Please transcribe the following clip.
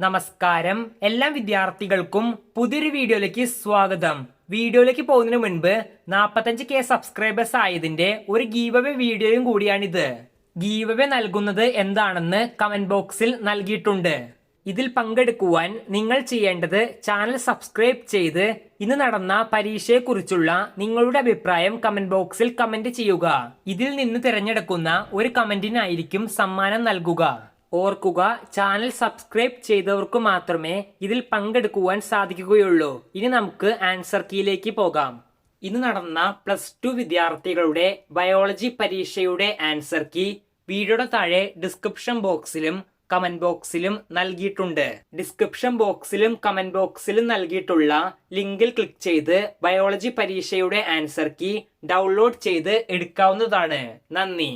നമസ്കാരം എല്ലാ വിദ്യാർത്ഥികൾക്കും പുതിയൊരു വീഡിയോയിലേക്ക് സ്വാഗതം. വീഡിയോയിലേക്ക് പോകുന്നതിന് മുൻപ് 45K സബ്സ്ക്രൈബേഴ്സ് ആയതിന്റെ ഒരു ഗീവ് അവേ വീഡിയോയും കൂടിയാണിത്. ഗീവ് അവേ നൽകുന്നത് എന്താണെന്ന് കമന്റ് ബോക്സിൽ നൽകിയിട്ടുണ്ട്. ഇതിൽ പങ്കെടുക്കുവാൻ നിങ്ങൾ ചെയ്യേണ്ടത് ചാനൽ സബ്സ്ക്രൈബ് ചെയ്ത് ഇന്ന് നടന്ന പരീക്ഷയെക്കുറിച്ചുള്ള നിങ്ങളുടെ അഭിപ്രായം കമന്റ് ബോക്സിൽ കമന്റ് ചെയ്യുക. ഇതിൽ നിന്ന് തിരഞ്ഞെടുക്കുന്ന ഒരു കമന്റിനായിരിക്കും സമ്മാനം നൽകുക. ഓർക്കുക, ചാനൽ സബ്സ്ക്രൈബ് ചെയ്തവർക്ക് മാത്രമേ ഇതിൽ പങ്കെടുക്കുവാൻ സാധിക്കുകയുള്ളൂ. ഇനി നമുക്ക് ആൻസർ കീയിലേക്ക് പോകാം. ഇന്ന് നടന്ന +2 വിദ്യാർത്ഥികളുടെ ബയോളജി പരീക്ഷയുടെ ആൻസർ കീ വീഡിയോയുടെ താഴെ ഡിസ്ക്രിപ്ഷൻ ബോക്സിലും കമന്റ് ബോക്സിലും നൽകിയിട്ടുണ്ട്. ഡിസ്ക്രിപ്ഷൻ ബോക്സിലും കമന്റ് ബോക്സിലും നൽകിയിട്ടുള്ള ലിങ്കിൽ ക്ലിക്ക് ചെയ്ത് ബയോളജി പരീക്ഷയുടെ ആൻസർ കീ ഡൗൺലോഡ് ചെയ്ത് എടുക്കാവുന്നതാണ്. നന്ദി.